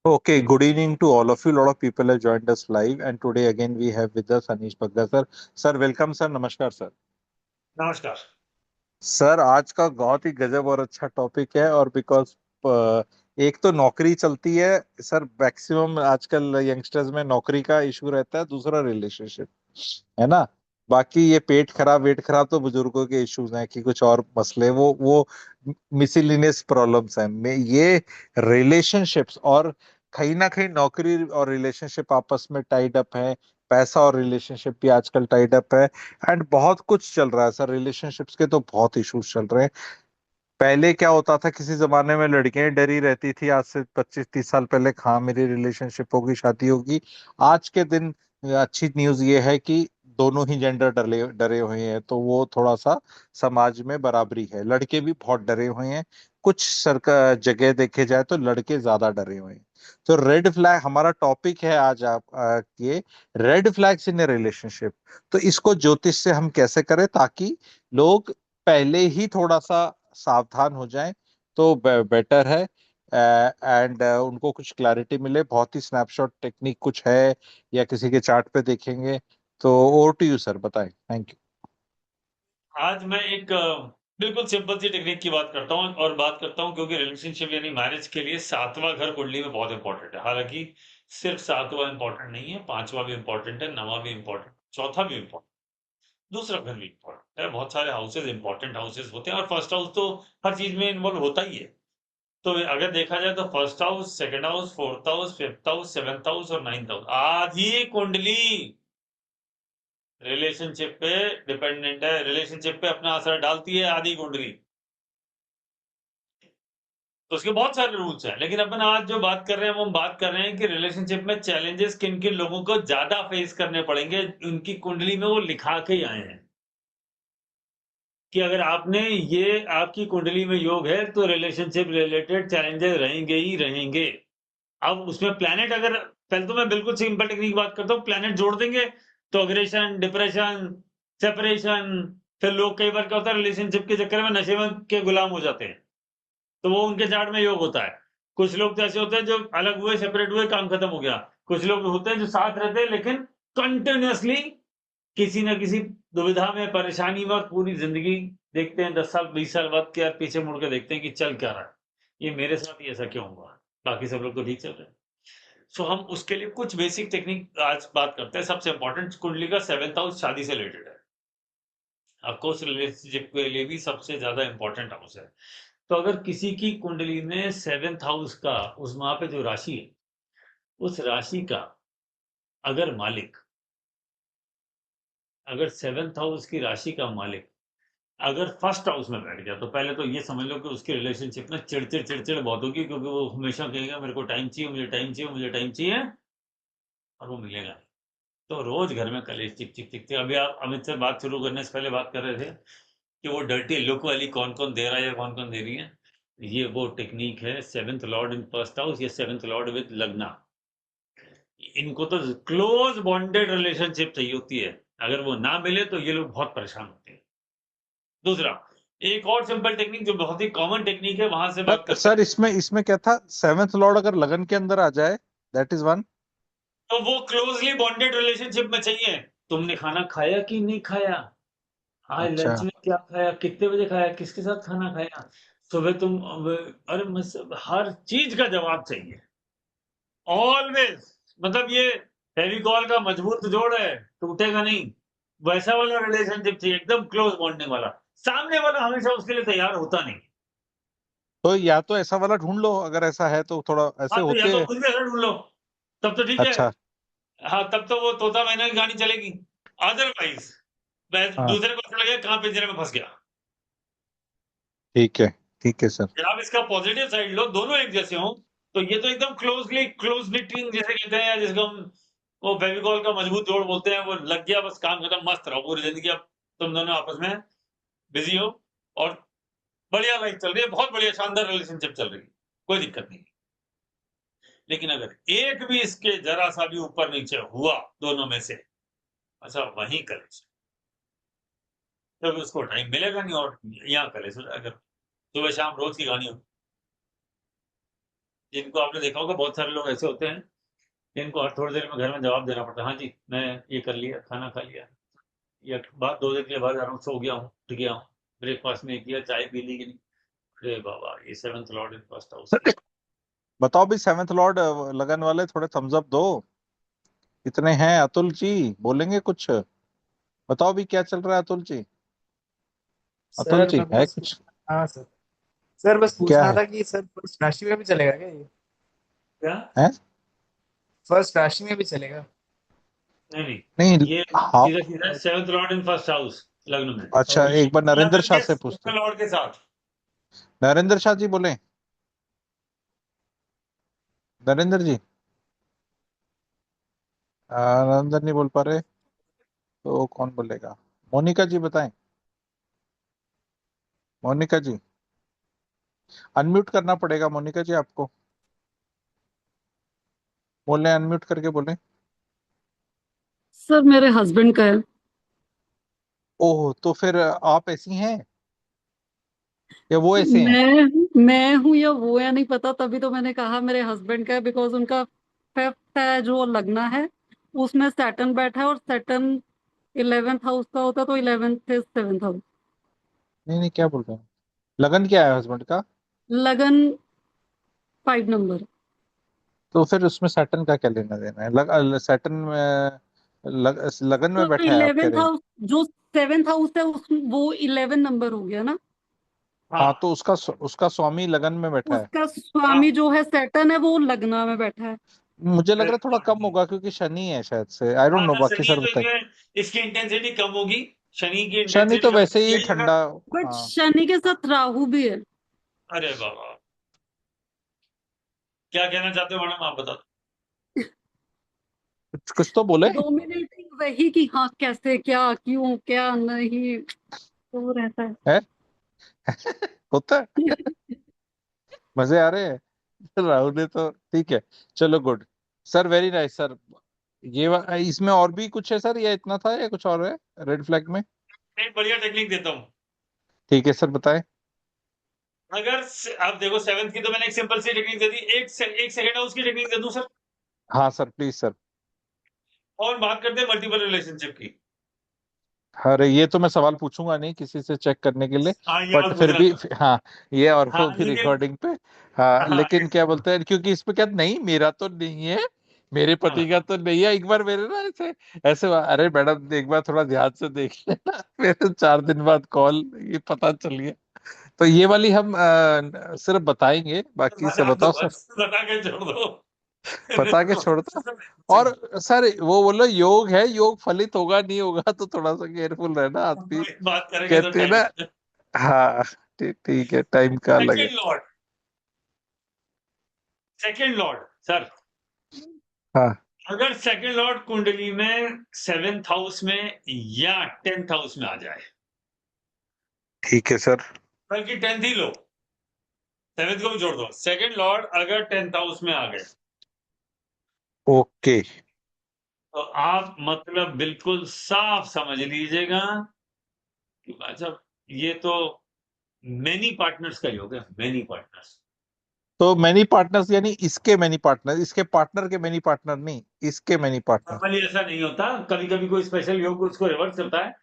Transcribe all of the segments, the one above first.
Okay, good evening to all of you. A lot of people have joined us live, and today again we have with us Anish Bagga sir. Sir, welcome sir. Namaskar sir. नमस्कार। Sir आज का बहुत ही गजब और अच्छा topic है और because एक तो नौकरी चलती है सर, मैक्सिमम आजकल यंगस्टर्स में नौकरी का इशू रहता है, दूसरा रिलेशनशिप है ना। बाकी ये पेट खराब वेट खराब तो बुजुर्गों के इश्यूज हैं कि कुछ और मसले, वो मिसलिनियस प्रॉब्लम्स हैं में ये रिलेशनशिप्स, और कहीं ना कहीं नौकरी और रिलेशनशिप आपस में टाइड अप है। पैसा और रिलेशनशिप भी आजकल टाइड अप है। एंड बहुत कुछ चल रहा है सर, रिलेशनशिप्स के तो बहुत इश्यूज चल रहे हैं। पहले क्या होता था, किसी जमाने में लड़कियां डरी रहती थी, आज से 25-30 साल पहले, हाँ मेरी रिलेशनशिप होगी, शादी होगी। आज के दिन अच्छी न्यूज ये है कि दोनों ही जेंडर डरे डरे हुए हैं, तो वो थोड़ा सा समाज में बराबरी है। लड़के भी बहुत डरे हुए हैं, कुछ सरकार जगह देखे जाए तो लड़के ज्यादा डरे हुए हैं। तो रेड फ्लैग हमारा टॉपिक है आज। ये रेड फ्लैग्स इन ए रिलेशनशिप, तो इसको ज्योतिष से हम कैसे करें ताकि लोग पहले ही थोड़ा सा सावधान हो जाएं, तो बेटर है। एंड उनको कुछ क्लैरिटी मिले। बहुत ही स्नैपशॉट टेक्निक कुछ है या किसी के चार्ट पे देखेंगे? तो ओवर टू यू सर, बताएं। Thank you. आज मैं एक बिल्कुल सिंपल सी टेक्निक की बात करता हूँ और बात करता हूँ क्योंकि रिलेशनशिप यानी मैरिज के लिए सातवां घर कुंडली में बहुत इंपॉर्टेंट है। हालांकि सिर्फ सातवां इंपॉर्टेंट नहीं है, पांचवा भी इंपॉर्टेंट है, नवा भी इंपॉर्टेंट, चौथा भी इंपॉर्टेंट, दूसरा घर भी इंपॉर्टेंट है। बहुत सारे हाउसेज इंपॉर्टेंट हाउसेज होते हैं और फर्स्ट हाउस तो हर चीज में इन्वॉल्व होता ही है। तो अगर देखा जाए तो first house, second house, fourth house, fifth house, seventh house और नाइन्थ हाउस, आधी कुंडली रिलेशनशिप पे डिपेंडेंट है, रिलेशनशिप पे अपना असर डालती है आदि कुंडली। तो उसके बहुत सारे रूल्स हैं, लेकिन अपन आज जो बात कर रहे हैं वो हम बात कर रहे हैं कि रिलेशनशिप में चैलेंजेस किन किन लोगों को ज्यादा फेस करने पड़ेंगे। उनकी कुंडली में वो लिखा के ही आए हैं कि अगर आपने ये आपकी कुंडली में योग है तो रिलेशनशिप रिलेटेड चैलेंजेस रहेंगे ही रहेंगे। अब उसमें प्लैनेट, अगर पहले तो मैं बिल्कुल सिंपल टेक्निक की बात करता हूँ, प्लैनेट जोड़ देंगे तो अग्रेशन, डिप्रेशन, सेपरेशन, फिर लोग कई बार क्या होता है रिलेशनशिप के चक्कर में नशे में के गुलाम हो जाते हैं, तो वो उनके चार्ट में योग होता है। कुछ लोग तो ऐसे होते हैं जो अलग हुए, सेपरेट हुए, काम खत्म हो गया। कुछ लोग होते हैं जो साथ रहते हैं लेकिन कंटिन्यूअसली किसी ना किसी दुविधा में, परेशानी में, और पूरी जिंदगी देखते हैं 10 साल 20 साल बाद के यार पीछे मुड़ के देखते हैं कि चल क्या रहा है, ये मेरे साथ ही ऐसा क्यों हुआ, बाकी सब लोग तो ठीक चल रहे हैं। सो हम उसके लिए कुछ बेसिक टेक्निक आज बात करते हैं। सबसे इंपॉर्टेंट, कुंडली का सेवेंथ हाउस शादी से रिलेटेड है, ऑफकोर्स रिलेशनशिप के लिए भी सबसे ज्यादा इंपॉर्टेंट हाउस है। तो अगर किसी की कुंडली में सेवेंथ हाउस का, उस वहां पे जो राशि है, उस राशि का अगर मालिक, अगर सेवेंथ हाउस की राशि का मालिक अगर फर्स्ट हाउस में बैठ गया, तो पहले तो ये समझ लो कि उसकी रिलेशनशिप में चिड़चिड़ चिड़चिड़ बहुत होगी, क्योंकि वो हमेशा कहेगा मेरे को टाइम चाहिए, मुझे टाइम चाहिए, मुझे टाइम चाहिए, और वो मिलेगा नहीं। तो रोज घर में कलेश, चिक चिक चिक चिक। अभी आप अमित से बात शुरू करने से पहले बात कर रहे थे कि वो डर्टी लुक वाली कौन कौन दे रहा है या कौन कौन दे रही है। ये वो टेक्निक है, seventh Lord in first house या सेवेंथ लॉर्ड विद लग्ना। इनको तो क्लोज बॉन्डेड रिलेशनशिप चाहिए होती है, अगर वो ना मिले तो ये लोग बहुत परेशान होते हैं। दूसरा, एक और सिंपल टेक्निक जो बहुत ही कॉमन टेक्निक है, वहां से बात सर करते सर हैं। इसमें इसमें क्या था, सेवेंथ लॉर्ड अगर लगन के अंदर आ जाए, दैट इज वन। तो वो क्लोजली बॉन्डेड रिलेशनशिप में चाहिए। तुमने खाना खाया कि नहीं खाया, आज अच्छा। लंच में क्या खाया, कितने बजे खाया, किसके साथ खाना खाया, सुबह तुम अरे हर चीज का जवाब चाहिए ऑलवेज। मतलब ये फेविकॉल का मजबूत जोड़ है, टूटेगा नहीं, वैसा वाला रिलेशनशिप चाहिए, एकदम क्लोज बॉन्डिंग वाला। सामने वाला हमेशा उसके लिए तैयार होता नहीं। तो या तो ऐसा वाला ढूंढ लो, अगर ऐसा है तो थोड़ा ऐसे हाँ, तो या होते तो हैं। खुद भी ऐसा ढूंढ लो, तब तो ठीक है। अच्छा। हाँ, तब तो वो तोता मैना की गानी चलेगी। अदरवाइज हाँ, दूसरे को ऐसा लगेगा कहाँ पिंजरे में फंस गया। ठीक है। ठीक है सर। जब आप इसका पॉजिटिव साइड लो, दोनों एक जैसे हों, तो ये तो एकदम क्लोजली क्लोज निटिंग जैसे कहते हैं, या जिसको हम वो फेविकॉल का मजबूत जोड़ बोलते हैं, वो लग गया बस, काम खत्म, मस्त रहो पूरी जिंदगी। अब तुम दोनों आपस में बिजी हो और बढ़िया लाइफ चल रही है, बहुत बढ़िया शानदार रिलेशनशिप चल रही है, कोई दिक्कत नहीं। लेकिन अगर एक भी इसके जरा सा भी ऊपर नीचे हुआ दोनों में से, अच्छा वहीं कलेश, तब उसको टाइम मिलेगा नहीं और यहाँ कलेश हो जाएगा। सुबह शाम रोज की कहानी हो। जिनको आपने देखा होगा, बहुत सारे लोग ऐसे होते हैं जिनको हर थोड़ी देर में घर में जवाब देना पड़ता है, हाँ जी मैं ये कर लिया, खाना खा लिया, या बाद 2 दिन के लिए बाहर जा रहा हूँ, सो गया हूँ, उठ गया हूँ, ब्रेकफास्ट नहीं किया, चाय पी ली कि नहीं। अरे बाबा, ये seventh Lord in first house. बताओ भी सेवेंथ लॉर्ड लगन वाले, थोड़े थम्स अप दो। कितने हैं अतुल जी? बोलेंगे कुछ? बताओ भी क्या चल रहा है अतुल जी? अतुल सर जी मैं है बस कुछ? हाँ सर। सर बस क्या पूछना है? था कि सर फर्स्ट राशि में भी चलेगा क्या ये? क्या? है? फर्स्ट राशि में भी चलेगा? नहीं नहीं, नहीं। ये हाँ। सीधा सीधा seventh Lord in first house लग्न में, अच्छा, एक बार नरेंद्र लगन शाह के से पूछते। सेकंड लॉर्ड के साथ। नरेंद्र शाह जी बोले? नरेंद्र जी? नरेंद्र नहीं बोल पा रहे, तो कौन बोलेगा? मोनिका जी बताएं। मोनिका जी, अनम्यूट करना पड़ेगा मोनिका जी आपको। बोले, अनम्यूट करके बोले। सर मेरे हस्बैंड का है। ओह, तो फिर आप ऐसी हैं या वो ऐसे हैं? मैं हूं या वो है नहीं पता, तभी तो मैंने कहा मेरे हस्बैंड का है, बिकॉज उनका फिफ्थ है जो लगना है, उसमें सैटर्न बैठा है, और सैटर्न 11th हाउस का होता तो 11th है 7th हाउस। नहीं नहीं, क्या बोल रहे हैं? लगन क्या है हस्बैंड का? लगन 5 नंबर। तो फिर उसमें सैटर्न का क्या लेना देना है? सैटर्न में लगन में तो बैठा है आप कह 11th रहे हैं? हाउस जो 7th हाउस है वो 11 नंबर हो गया ना। हाँ, हाँ, तो उसका स्वामी लगन में बैठा है। उसका हाँ, स्वामी जो है सैटर्न है वो लगना में बैठा है। मुझे लग रहा वेरी है थोड़ा गुड। कम होगा क्योंकि शनि है शायद से, आई डोंट हाँ, नो, अगर बाकी शनि है सर तो बताए। इसकी इंटेंसिटी कम होगी। शनि की शनि इंटेंसिटी तो कम वैसे होगी, ही यही अगर। ठंडा। बट हाँ। शनि के साथ राहु भी है। अरे बाबा, क्या कहना चाहते हो मैडम, आप बता दो। कुछ कुछ तो बोले। डोमिनेटिंग वही कि हाँ कैसे क्या क्यों क्या नहीं, तो रहता है। है? होता है। मजे आ रहे हैं। राहुल ने तो ठीक है। चलो, good. Sir, very nice sir. इसमें और भी कुछ है सर, या इतना था, या कुछ और है रेड फ्लैग में? एक बढ़िया टेक्निक देता हूँ। ठीक है सर, बताएं। आप देखो, सेवंथ की तो मैंने एक सिंपल सी टेक्निक दे दी, एक सेकंड हाउस की टेक्निक दे दूं सर। हाँ सर, प्लीज सर। और बात करते हैं मल्टीपल रिलेशनशिप की। अरे, ये तो मैं सवाल पूछूंगा नहीं किसी से चेक करने के लिए। हाँ, ये बट मत फिर पूछना भी सर। हाँ, ये और हाँ वो भी लेकिन, रिकॉर्डिंग पे। हाँ, हाँ लेकिन क्या बोलते हैं, क्योंकि इस पे क्या, नहीं मेरा तो नहीं है, मेरे हाँ, पति का तो नहीं है। एक बार मेरे ना ऐसे ऐसे अरे मैडम, एक बार थोड़ा ध्यान से देख लेना। मेरे 4 दिन बाद कॉल, ये पता चल गया। तो ये वाली हम सिर्फ बताएंगे, बाकी से बता दो बताओ सर। बस, बता के छोड़ दो। बता के छोड़ता। और सर, वो बोलो योग है, योग फलित होगा नहीं होगा, तो थोड़ा सा केयरफुल रहना आदमी। बात करेंगे तो कहते हैं टाइम। ना। हाँ, ठीक ठीक है, टाइम का अलग है। Second Lord, second Lord sir, हाँ, अगर सेकंड लॉर्ड कुंडली में सेवेंथ हाउस में या टेंथ हाउस में आ जाए, ठीक है सर। बल्कि टेंथ ही लो, सेवेंथ को भी जोड़ दो, सेकंड लॉर्ड अगर टेंथ हाउस में आ गए, ओके। तो आप मतलब बिल्कुल साफ समझ लीजिएगा कि भाई साहब, ये तो मेनी पार्टनर्स का योग है, मेनी पार्टनर्स। तो मैनी पार्टनर्स यानी इसके मैनी पार्टनर, इसके पार्टनर के मैनी पार्टनर नहीं, इसके मैनी पार्टनर। नॉर्मली ऐसा नहीं होता, कभी कभी कोई स्पेशल योग उसको रिवर्स करता है,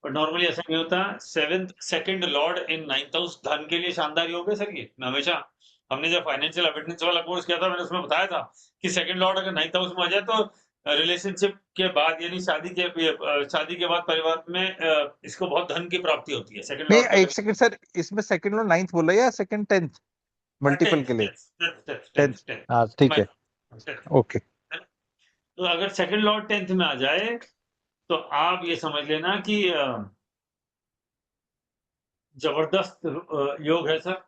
और नॉर्मली ऐसा नहीं होता। Seventh second Lord in ninth house धन के लिए शानदार योग है सर। ये मैं हमेशा, हमने जब फाइनेंशियल अवेयरनेस वाला कोर्स किया था, मैंने उसमें बताया था कि सेकंड लॉर्ड अगर नाइन्थ हाउस में आ जाए तो रिलेशनशिप के बाद, यानी शादी के बाद परिवार में इसको बहुत धन की प्राप्ति होती है, सेकंड नहीं, लॉर्ड का एक सेकंड सर, इसमें सेकंड और नाइन्थ बोला या सेकंड टेंथ? मल्टीपल टेंथ के लिए। Tenth tenth tenth. Tenth tenth हाँ, ठीक है। ओके। तो अगर सेकंड लॉर्ड टेंथ में आ जाए, तो आप ये समझ लेना कि जबरदस्त योग है सर,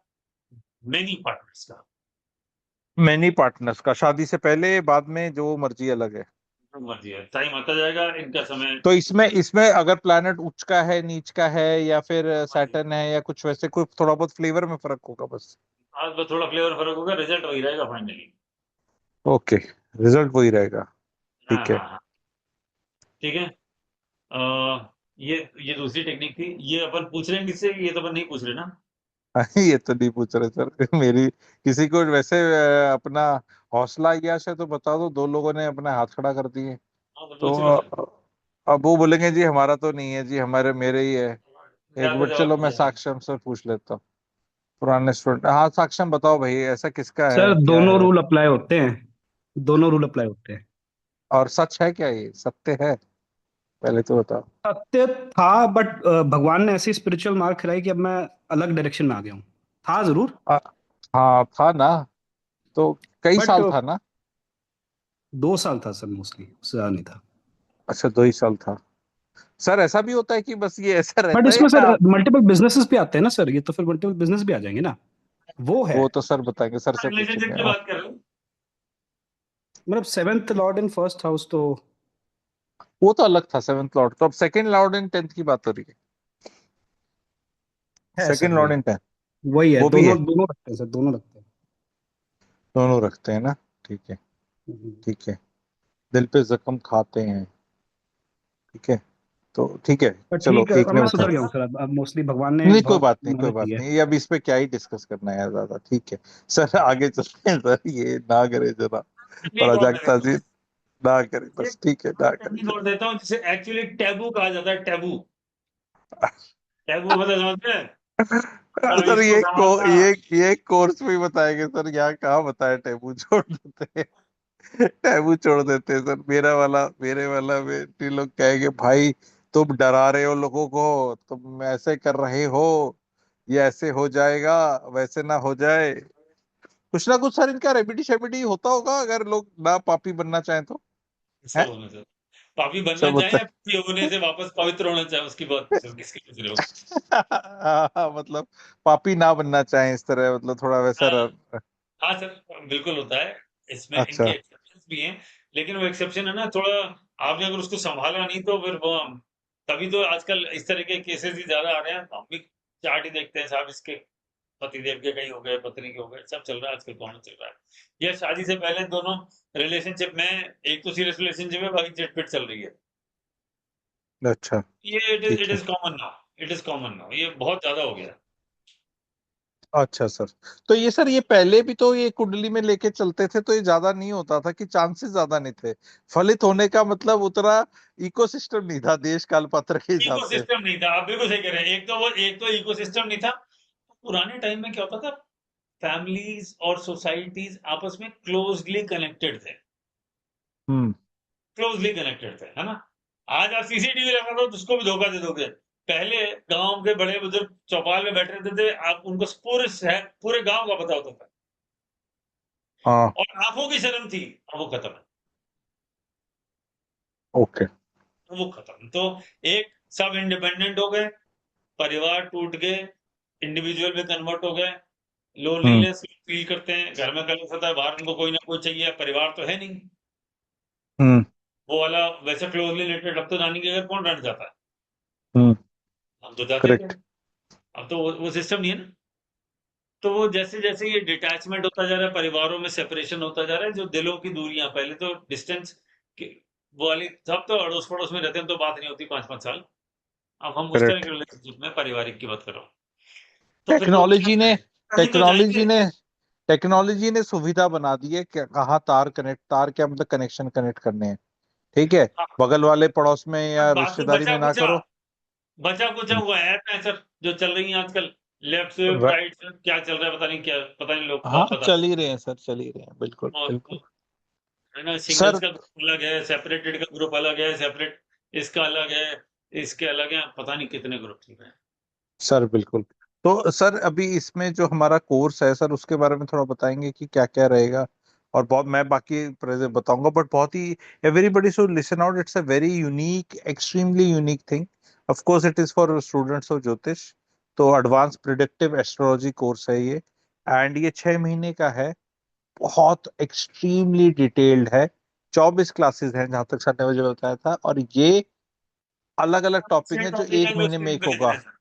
मेनी पार्टनर्स का। मैनी पार्टनर्स का, शादी से पहले बाद में जो मर्जी अलग है। जो मर्जी है, टाइम आता जाएगा इनका समय। तो इसमें अगर प्लैनेट उच्च का है, नीच का है, या फिर हाँ जी, सैटर्न है, या कुछ वैसे कोई थोड़ा बहुत फ्लेवर में फर्क होगा बस। आज बस थोड़ा फ्लेवर फर्क होगा, रिजल्ट वही रहेगा फाइनली। ओके, रिजल्ट वही रहेगा। हाँ ठीक है। हाँ हाँ, ठीक है। ये दूसरी टेक्निक थी, ये अपन पूछ रहे हैं किससे, ये तो अपन नहीं पूछ रहे ना। ये तो नहीं पूछ रहे सर। मेरी किसी को वैसे अपना हौसला अय्याश है तो बता दो, दो लोगों ने अपना हाथ खड़ा कर दिए। हाँ तो तो पूछ लो सर। अब वो बोलेंगे जी हमारा तो नहीं है जी, हमारे मेरे ही है। एक ज्यादा मिनट, जवाब चलो मैं दिया है। साक्ष्यम से पूछ लेता हूँ। पुराने स्टूडेंट, हाँ साक्ष्यम बताओ भाई, ऐसा किसका सर है, क्या दोनों है? रूल अप्लाई होते हैं, दोनों रूल अप्लाई होते हैं। और सच है क्या, ये सत्य है? पहले तो बताओ। सत्य था, बट भगवान ने ऐसी स्पिरिचुअल मार खिलाई कि अब मैं अलग डायरेक्शन में आ गया हूँ। था जरूर, आ, हाँ था ना, तो कई बट साल था ना? 2 साल था सर, मोस्टली उससे ज्यादा नहीं था। अच्छा 2 ही साल था। सर ऐसा भी होता है कि बस ये ऐसा बट रहता है इसमें या सर आप? मल्टीपल बिजनेसेस भी आते हैं ना सर, ये तो फिर मल्टीपल बिजनेस भी आ जाएंगे ना, वो है। वो तो सर बताएंगे, सर से रिलेशनशिप पूछेंगे की हाँ। बात कर रहे हो? मतलब 7th Lord in first house तो वो तो अलग था सेवंथ लॉर्ड, तो अब सेकंड लॉर्ड इन टेंथ की बात हो रही है। है सर, सेकंड लॉर्ड वही इन टेंथ वही है, वो भी दोनों है? दोनों रखते हैं सर, दोनों रखते हैं। दोनों रखते हैं ना? ठीक है। हम्म। ठीक है। दिल पे जख्म खाते हैं। ठीक है। तो ठीक है। पर चलो ठीक है, एक अब ने मैं अच्छा सुधर बताया। गया हूँ था। सर, अब मोस्टली भगवान ने नहीं कोई बहुत बात नहीं, कोई मदद बात की है। नहीं, ये अब इस पे क्या ही डिस्कस करना है ज्यादा। ठीक है। सर आगे चलते हैं सर, ये ना करे जरा। टेक्निक और दे प्राजक्ता देता हूँ। जी ना करे, ये बस ठीक है, ना करे टेक्निक चलो। और देता हूँ जिसे एक्चुअली टैबू कहा जाता है। टैबू। टैबू मतलब समझते हैं? और सर इसको संभालना। ये कोर्स में ही बताएंगे सर, यहाँ कहाँ बताया, टैबू छोड़ देते हैं। टैबू छोड़ देते हैं सर। मेरे वाला में ये लोग कहेंगे भाई तुम डरा रहे हो लोगों को, तुम ऐसे कर रहे हो, ये ऐसे हो जाएगा, वैसे ना हो जाए। कुछ ना कुछ सर इनका रेमेडी शेमेडी होता होगा, अगर लोग ना पापी बनना चाहें तो। है सब होना चाहिए। पापी बनना सब होता चाहे या पापी होने से वापस पवित्र होना चाहे, उसकी बात है। पूछ रहे हो, किसकी पूछ रहे हो? मतलब पापी ना बनना चाहें इस तरह, मतलब थोड़ा वैसा हाँ। हाँ सर, बिल्कुल होता है। इसमें इनके अच्छा। एक्सेप्शंस भी हैं, लेकिन वो एक्सेप्शन है ना थोड़ा, आपने अगर उसको संभाला नहीं तो फिर वो, तभी तो आजकल इस तरह के केसेस ही ज्यादा आ रहे हैं। हम भी चार्ट ही देखते हैं साहब, इसके पतिदेव के कई हो गए, पत्नी के हो गए, सब चल रहा है आजकल, कौन चल रहा है। या शादी से पहले दोनों रिलेशनशिप में, एक तो सीरियस रिलेशनशिप है, बाकी चिटपिट चल रही है। अच्छा। ये इट ठीक है। Is common now, it is common now, ये बहुत ज्यादा हो गया। अच्छा सर, तो ये सर ये पहले भी तो ये कुंडली में लेके चलते थे, तो ये ज्यादा नहीं होता था कि चांसेस ज्यादा नहीं थे फलित होने का, मतलब उतना इकोसिस्टम नहीं था देश काल पात्र के हिसाब से? इकोसिस्टम नहीं था, आप बिल्कुल सही कह रहे हैं। एक तो इकोसिस्टम नहीं था। पुराने टाइम में क्या होता था, फैमिलीज और सोसाइटीज आपस में क्लोजली कनेक्टेड थे। हम्म। क्लोजली कनेक्टेड थे, है ना? आज आप सीसीटीवी लगा दो तो उसको भी धोखा दे दोगे। पहले गांव के बड़े बुजुर्ग चौपाल में बैठे रहते थे, आप उनको पूरे शहर, पूरे गांव का पता होता था, हाँ। और आंखों की शर्म थी। अब वो खत्म है। ओके। वो खत्म तो, एक सब इंडिपेंडेंट हो गए, परिवार टूट गए, इंडिविजुअल में कन्वर्ट हो गए, हम्म। लोनलीनेस फील करते हैं, घर में कलह होता है, बाहर उनको कोई ना कोई चाहिए, परिवार तो है नहीं। हम्म। वो वाला वैसे क्लोजली रिलेटेड, अब तो नानी के घर कौन रहने जाता है? हम्म। हम तो जाते थे। करेक्ट। अब तो वो सिस्टम नहीं है ना। तो वो जैसे जैसे ये डिटैचमेंट होता जा रहा है, परिवारों में सेपरेशन होता जा रहा है, जो दिलों की दूरियां, पहले तो डिस्टेंस वो वाली, सब तो अड़ोस पड़ोस में रहते हैं तो बात नहीं होती 5-5 साल। अब हम उस तरह करेक्ट। के रिलेशनशिप में, पारिवारिक की बात कर रहा हूँ। तो फिर लोग क्या टेक्नोलॉजी ने करें? कहीं तो टेक्नोलॉजी जाएंगे। ने टेक्नोलॉजी ने सुविधा बना दी है कि कहाँ तार क्या मतलब कनेक्शन कनेक्ट करने हैं। ठीक है। हाँ, बगल वाले पड़ोस में और या बाकी रिश्तेदारी बचा में ना कुचा, करो। बचा कुचा हुआ ऐप है सर, जो चल रही है आजकल। लेफ्ट स्विप, र- राइट स्विप, क्या चल रहा है पता नहीं, क्या पता नहीं, लोग हाँ कौन बता। चल ही रहे हैं सर, चल ही रहे हैं, बिल्कुल और बिल्कुल। है ना, सिंगल्स सर का ग्रुप अलग है, सेपरेटेड का ग्रुप अलग है, सेपरेट इसका अलग है, इसके अलग है, पता नहीं कितने ग्रुप चल रहे हैं। सर बिल्कुल। तो सर अभी इसमें जो हमारा कोर्स है सर, उसके बारे में थोड़ा बताएंगे कि क्या क्या रहेगा? और बहुत मैं बाकी प्रेजेंट बताऊंगा, बट बहुत ही everybody should listen out, it's a very unique, extremely unique thing. Of course it is for students of Jyotish. तो एडवांस प्रिडिक्टिव एस्ट्रोलॉजी कोर्स है ये, एंड ये 6 महीने का है। बहुत एक्सट्रीमली डिटेल्ड है। 24 क्लासेस हैं जहां तक सर ने मुझे बताया था, और ये अलग अलग टॉपिक छह है जो टॉपिक है एक जो महीने में स्क्रीन एक पे दिख रहे होगा। हैं सर।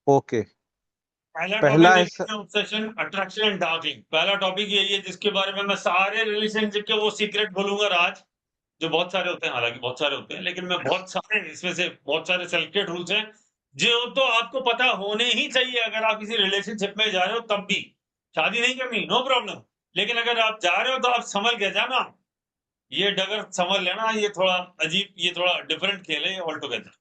ओके। पहला टॉपिक पहला है देख लीजिए, ऑब्सेशन, अट्रैक्शन एंड डार्कलिंग। पहला टॉपिक यही है, जिसके बारे में मैं सारे रिलेशनशिप के वो सीक्रेट बोलूंगा राज, जो बहुत सारे होते हैं, हालांकि बहुत सारे होते हैं, लेकिन मैं बहुत सारे इसमें से बहुत सारे सेलेक्टेड रूल्स हैं जो तो आपको पता होने ही चाहिए अगर आप किसी रिलेशनशिप में जा रहे हो, तब भी शादी नहीं करनी, नो प्रॉब्लम, लेकिन अगर आप जा रहे हो तो आप संभल के जाना। ये डगर संभल लेना, ये थोड़ा अजीब, ये थोड़ा डिफरेंट खेल है ऑल टुगेदर।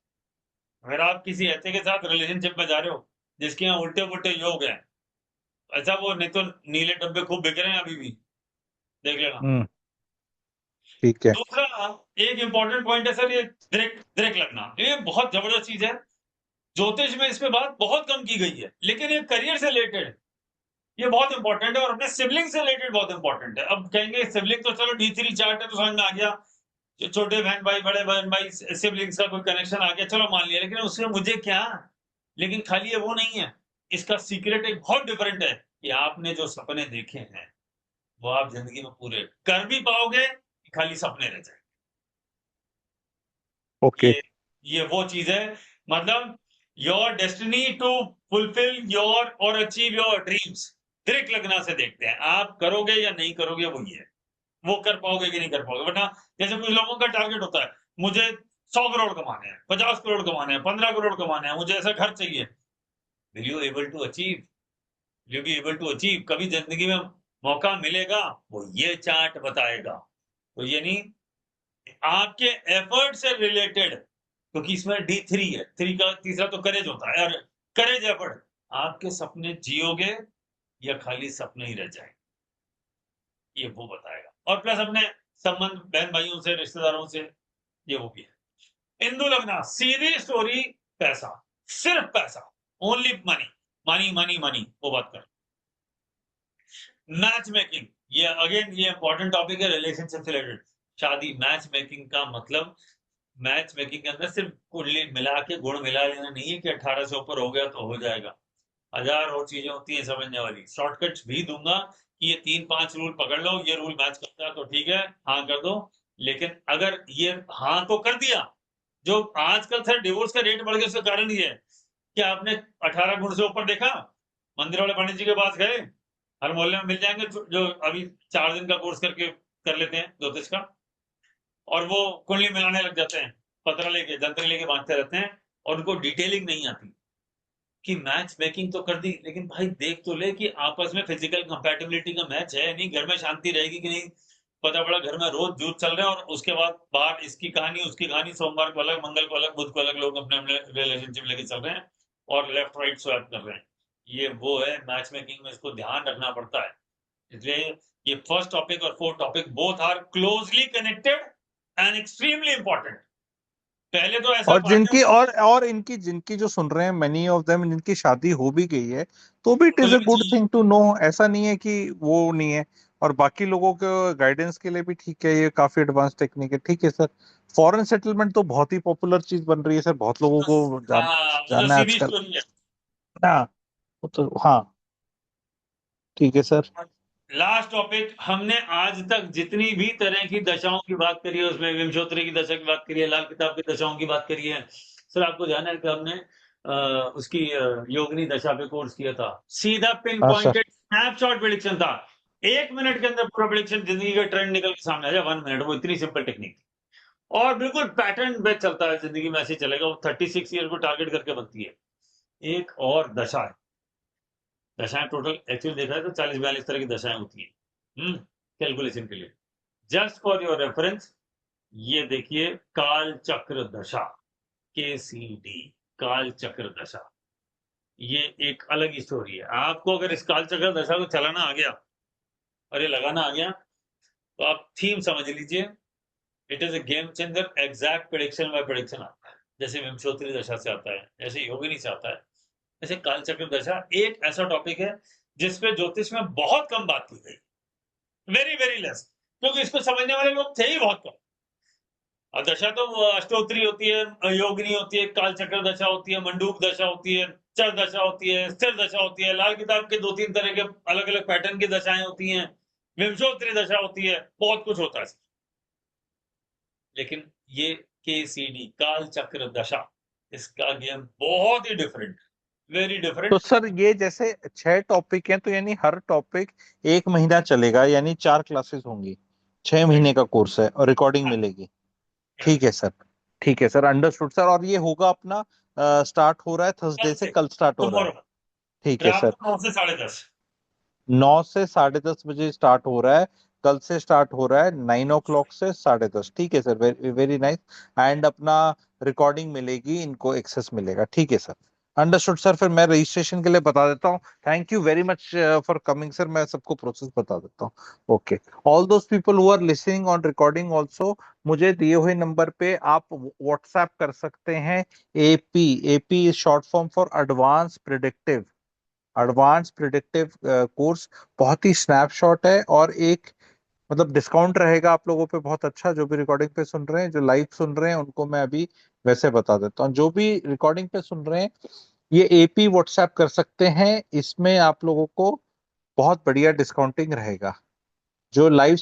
अगर आप किसी ऐसे के साथ रिलेशनशिप में जा रहे हो जिसके यहाँ उल्टे पुल्टे योग है, अच्छा वो नहीं तो नीले डब्बे खूब बिक रहे हैं अभी भी, देख लेना। ठीक है। दूसरा एक इंपॉर्टेंट पॉइंट है सर, ये दृक दृक लगना, ये बहुत जबरदस्त चीज है। ज्योतिष में इस पे बात बहुत कम की गई है, लेकिन ये करियर से रिलेटेड ये बहुत इंपॉर्टेंट है, और अपने सिबलिंग से रिलेटेड बहुत इंपॉर्टेंट है। अब कहेंगे सिबलिंग तो चलो D3 चार्ट है तो समझ में आ गया, जो छोटे बहन भाई बड़े बहन भाई सिबलिंग्स का कोई कनेक्शन आ गया, चलो मान लिया, लेकिन उससे मुझे क्या। लेकिन खाली ये वो नहीं है, इसका सीक्रेट एक बहुत डिफरेंट है कि आपने जो सपने देखे हैं वो आप जिंदगी में पूरे कर भी पाओगे कि खाली सपने रह जाए। ओके। ये वो चीज है, मतलब your destiny to fulfil your और अचीव योर ड्रीम्स दृक लगना से देखते हैं, आप करोगे या नहीं करोगे, वो ये है, वो कर पाओगे कि नहीं कर पाओगे। वरना जैसे कुछ लोगों का टारगेट होता है, मुझे 100 करोड़ कमाने हैं, 50 करोड़ कमाने हैं, 15 करोड़ कमाने हैं, मुझे ऐसा घर चाहिए। Will you able to achieve, will you be able to achieve, कभी जिंदगी में मौका मिलेगा, वो ये चार्ट बताएगा। तो ये नहीं, आपके एफर्ट से रिलेटेड, क्योंकि इसमें D3 है, 3 का तीसरा तो करेज होता है, और करेज एफर्ट, आपके सपने जियोगे या खाली सपने ही रह जाए, ये वो बताएगा। और प्लस अपने संबंध बहन भाइयों से, रिश्तेदारों से, ये वो भी है। इंदु लगना, सीधी स्टोरी, पैसा, सिर्फ पैसा, only money money money money, वो बात कर। मैच मेकिंग, ये अगेन ये इंपॉर्टेंट टॉपिक है रिलेशनशिप से रिलेटेड। शादी मैच मेकिंग का मतलब, मैच मेकिंग के अंदर सिर्फ कुंडली मिला के गुण मिला लेना नहीं है कि 18 से ऊपर हो गया तो हो जाएगा। हजार और चीजें होती है समझने वाली। शॉर्टकट्स भी दूंगा कि ये 3-5 रूल पकड़ लो, ये रूल मैच करता है तो ठीक है, हाँ कर दो। लेकिन अगर ये हाँ तो कर दिया, जो आजकल सर डिवोर्स का रेट बढ़ गया उसका कारण ये है कि आपने 18 गुण से ऊपर देखा, मंदिर वाले पंडित जी के पास गए, हर मोहल्ले में मिल जाएंगे जो अभी 4 दिन का कोर्स करके कर लेते हैं ज्योतिष का, और वो कुंडली मिलाने लग जाते हैं, पत्र लेके जंत्र लेके बांटते रहते हैं, और उनको डिटेलिंग नहीं आती कि मैच मेकिंग तो कर दी, लेकिन भाई देख तो ले कि आपस में फिजिकल कंपैटिबिलिटी का मैच है नहीं, घर में शांति रहेगी कि नहीं। पता पड़ा घर में रोज जूझ चल रहे हैं, और उसके बाद बाहर इसकी कहानी उसकी कहानी, सोमवार को अलग, मंगल को अलग, बुध को अलग, लोग अपने अपने रिलेशनशिप लेके चल रहे हैं और लेफ्ट राइट स्वैप कर रहे हैं। ये वो है मैच मेकिंग में, इसको ध्यान रखना पड़ता है। इसलिए ये फर्स्ट टॉपिक और fourth topic both are closely connected and extremely important. पहले तो ऐसा और जिनकी और इनकी जिनकी जो सुन रहे हैं, मेनी ऑफ देम जिनकी शादी हो भी गई है, तो भी it is a good thing to know, ऐसा नहीं है कि वो नहीं है। और बाकी लोगों के गाइडेंस के लिए भी ठीक है, ये काफी एडवांस टेक्निक है। ठीक है सर। फॉरेन सेटलमेंट तो बहुत ही पॉपुलर चीज बन रही है सर, बहुत लोगों को वो तो जानना है सीधी आजकल। स्टोरी है। हाँ, वो तो हाँ, ठीक है सर। लास्ट टॉपिक, हमने आज तक जितनी भी तरह की दशाओं की बात करी है, उसमें विंशोत्तरी की दशा की बात करी है, लाल किताब की दशाओं की बात करी है। सर आपको ध्यान है कि हमने उसकी योगिनी दशा पे कोर्स किया था, सीधा पिन हाँ सर। पॉइंटेड स्नैपशॉट प्रेडिक्शन था, 1 मिनट के अंदर पूरा प्रेडिक्शन, जिंदगी का ट्रेंड निकल के सामने आ जाए 1 मिनट, वो इतनी सिंपल टेक्निक। और बिल्कुल पैटर्न बेस चलता है, जिंदगी में ऐसे ही चलेगा, वो 36 ईयर को टारगेट करके बनती है। एक और दशा है, दशाएं टोटल एक्चुअली देखा है तो 40-42 तरह की दशाएं होती है कैलकुलेशन के लिए। जस्ट फॉर योर रेफरेंस, ये देखिए काल चक्र दशा, KCD, काल चक्र दशा, ये एक अलग ही स्टोरी है। आपको अगर इस काल चक्र दशा को चलाना आ गया और ये लगाना आ गया, तो आप थीम समझ लीजिए, it is a game changer. Exact prediction by prediction आता है, जैसे विंशोत्तरी दशा से आता है, जैसे योगिनी से आता है, जैसे काल चक्र दशा एक ऐसा टॉपिक है जिसपे ज्योतिष में बहुत कम बात की गई, वेरी वेरी लेस, क्योंकि इसको समझने वाले लोग थे ही बहुत कम। और दशा तो अष्टोत्री होती है, योगिनी होती है, काल चक्र दशा होती है, मंडूक दशा होती है, चर दशा होती है, स्थिर दशा होती है, लाल किताब के 2-3 तरह के अलग अलग पैटर्न की दशाएं होती हैं, विंशोत्तरी दशा होती है, बहुत कुछ होता है। लेकिन ये KCD, काल चक्र दशा, इसका गेम बहुत ही डिफरेंट, वेरी तो डिफरेंट। सर ये जैसे 6 टॉपिक हैं, तो यानी हर टॉपिक 1 महीना चलेगा, यानी 4 क्लासेस होंगी, 6 महीने का कोर्स है और रिकॉर्डिंग मिलेगी। ठीक है सर। ठीक है सर, अंडरस्टूड सर। और ये होगा अपना स्टार्ट हो रहा है, थर्सडे से कल स्टार्ट हो रहा है। टुमारो ठीक है रात सर, 9 से 10:30। 9 से 10:30 बजे स्टार्ट हो रहा है, कल से स्टार्ट हो रहा है 9 o'clock से 10:30। ठीक है sir, very very nice. And अपना रिकॉर्डिंग मिलेगी, इनको एक्सेस मिलेगा। ठीक है सर, अंडरस्टूड सर। फिर मैं रजिस्ट्रेशन के लिए बता देता हूँ। Thank you very much for coming sir, मैं सबको प्रोसेस बता देता हूँ। Okay, all those people who are listening on recording also, मुझे दिए हुए नंबर पे आप व्हाट्सएप कर सकते हैं। AP is short form for advance predictive course. बहुत ही स्नैपशॉट है, और एक मतलब डिस्काउंट रहेगा आप लोगों पे बहुत अच्छा। जो भी रिकॉर्डिंग पे सुन रहे हैं, जो लाइव सुन रहे हैं, उनको मैं अभी वैसे बता देता हूँ। जो भी रिकॉर्डिंग पे सुन रहे हैं, ये एपी व्हाट्सएप कर सकते हैं, इसमें आप लोगों को बहुत बढ़िया डिस्काउंटिंग रहेगा। जो लाइव